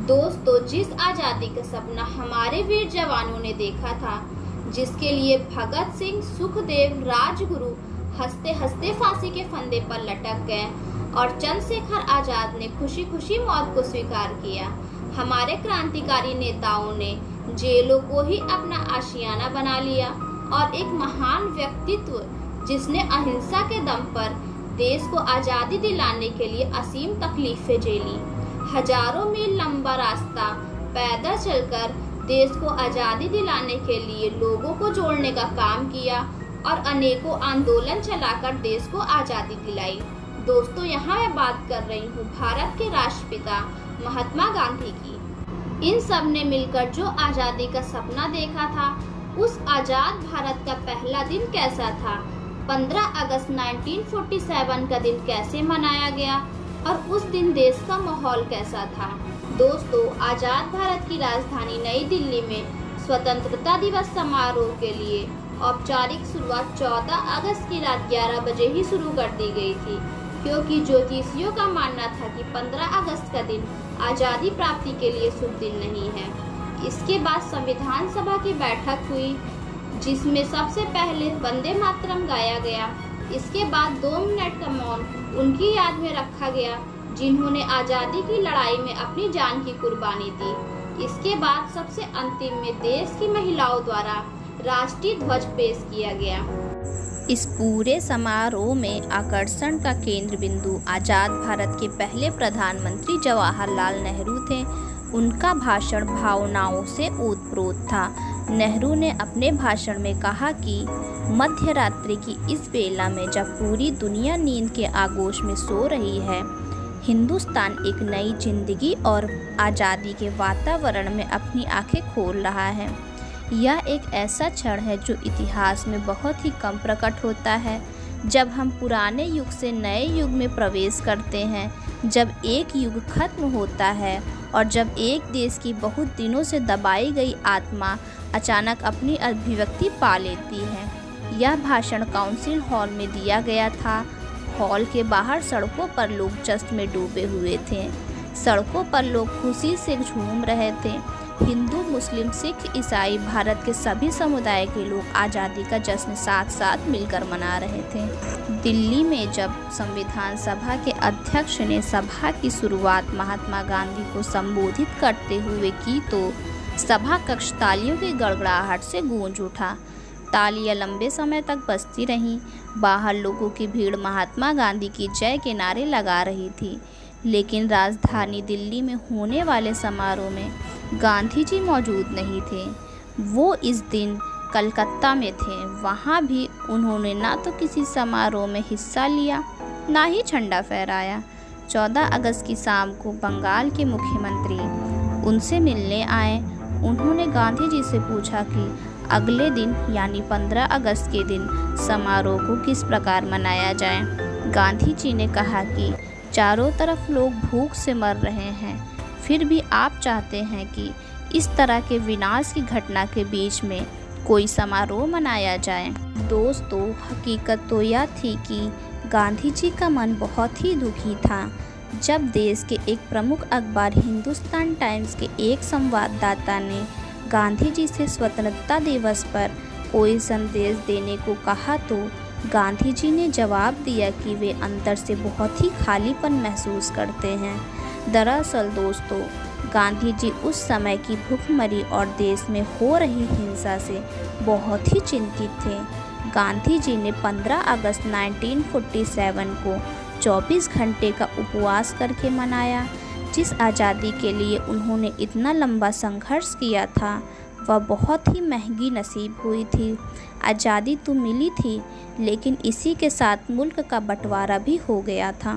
दोस्तों, जिस आज़ादी का सपना हमारे वीर जवानों ने देखा था, जिसके लिए भगत सिंह, सुखदेव, राजगुरु हंसते हंसते फांसी के फंदे पर लटक गए और चंद्रशेखर आजाद ने खुशी खुशी मौत को स्वीकार किया। हमारे क्रांतिकारी नेताओं ने जेलों को ही अपना आशियाना बना लिया और एक महान व्यक्तित्व जिसने अहिंसा के दम पर देश को आज़ादी दिलाने के लिए असीम तकलीफें झेली, हजारों मील लंबा रास्ता पैदल चलकर देश को आज़ादी दिलाने के लिए लोगों को जोड़ने का काम किया और अनेकों आंदोलन चलाकर देश को आज़ादी दिलाई। दोस्तों, यहाँ मैं बात कर रही हूँ भारत के राष्ट्रपिता महात्मा गांधी की। इन सब ने मिलकर जो आज़ादी का सपना देखा था, उस आज़ाद भारत का पहला दिन कैसा था, 15 अगस्त 1947 का दिन कैसे मनाया गया और उस दिन देश का माहौल कैसा था। दोस्तों, आज़ाद भारत की राजधानी नई दिल्ली में स्वतंत्रता दिवस समारोह के लिए औपचारिक शुरुआत 14 अगस्त की रात 11 बजे ही शुरू कर दी गई थी, क्योंकि ज्योतिषियों का मानना था कि 15 अगस्त का दिन आज़ादी प्राप्ति के लिए शुभ दिन नहीं है। इसके बाद संविधान सभा की बैठक हुई, जिसमें सबसे पहले वंदे मातरम गाया गया। इसके बाद 2 मिनट का मौन उनकी याद में रखा गया, जिन्होंने आज़ादी की लड़ाई में अपनी जान की कुर्बानी दी। इसके बाद सबसे अंतिम में देश की महिलाओं द्वारा राष्ट्रीय ध्वज पेश किया गया। इस पूरे समारोह में आकर्षण का केंद्र बिंदु आज़ाद भारत के पहले प्रधानमंत्री जवाहरलाल नेहरू थे। उनका भाषण भावनाओं से ओतप्रोत था। नेहरू ने अपने भाषण में कहा कि मध्य रात्रि की इस बेला में जब पूरी दुनिया नींद के आगोश में सो रही है, हिंदुस्तान एक नई जिंदगी और आज़ादी के वातावरण में अपनी आंखें खोल रहा है। यह एक ऐसा क्षण है जो इतिहास में बहुत ही कम प्रकट होता है, जब हम पुराने युग से नए युग में प्रवेश करते हैं, जब एक युग खत्म होता है और जब एक देश की बहुत दिनों से दबाई गई आत्मा अचानक अपनी अभिव्यक्ति पा लेती है। यह भाषण काउंसिल हॉल में दिया गया था। हॉल के बाहर सड़कों पर लोग जश्न में डूबे हुए थे। सड़कों पर लोग खुशी से झूम रहे थे। हिंदू, मुस्लिम, सिख, ईसाई, भारत के सभी समुदाय के लोग आज़ादी का जश्न साथ साथ मिलकर मना रहे थे। दिल्ली में जब संविधान सभा के अध्यक्ष ने सभा की शुरुआत महात्मा गांधी को संबोधित करते हुए की तो सभा कक्ष तालियों की गड़गड़ाहट से गूंज उठा। तालियां लंबे समय तक बजती रहीं। बाहर लोगों की भीड़ महात्मा गांधी की जय के नारे लगा रही थी। लेकिन राजधानी दिल्ली में होने वाले समारोह में गांधी जी मौजूद नहीं थे। वो इस दिन कलकत्ता में थे। वहाँ भी उन्होंने ना तो किसी समारोह में हिस्सा लिया, ना ही झंडा फहराया। 14 अगस्त की शाम को बंगाल के मुख्यमंत्री उनसे मिलने आए। उन्होंने गांधी जी से पूछा कि अगले दिन यानी 15 अगस्त के दिन समारोह को किस प्रकार मनाया जाए। गांधी जी ने कहा कि चारों तरफ लोग भूख से मर रहे हैं, फिर भी आप चाहते हैं कि इस तरह के विनाश की घटना के बीच में कोई समारोह मनाया जाए। दोस्तों, हकीकत तो यह थी कि गांधी जी का मन बहुत ही दुखी था जब देश के एक प्रमुख अखबार हिंदुस्तान टाइम्स के एक संवाददाता ने गांधी जी से स्वतंत्रता दिवस पर कोई संदेश देने को कहा तो गांधी जी ने जवाब दिया कि वे अंदर से बहुत ही खालीपन महसूस करते हैं। दरअसल दोस्तों, गांधी जी उस समय की भूखमरी और देश में हो रही हिंसा से बहुत ही चिंतित थे। गांधी जी ने 15 अगस्त 1947 को 24 घंटे का उपवास करके मनाया। जिस आज़ादी के लिए उन्होंने इतना लंबा संघर्ष किया था, वह बहुत ही महंगी नसीब हुई थी। आज़ादी तो मिली थी, लेकिन इसी के साथ मुल्क का बंटवारा भी हो गया था।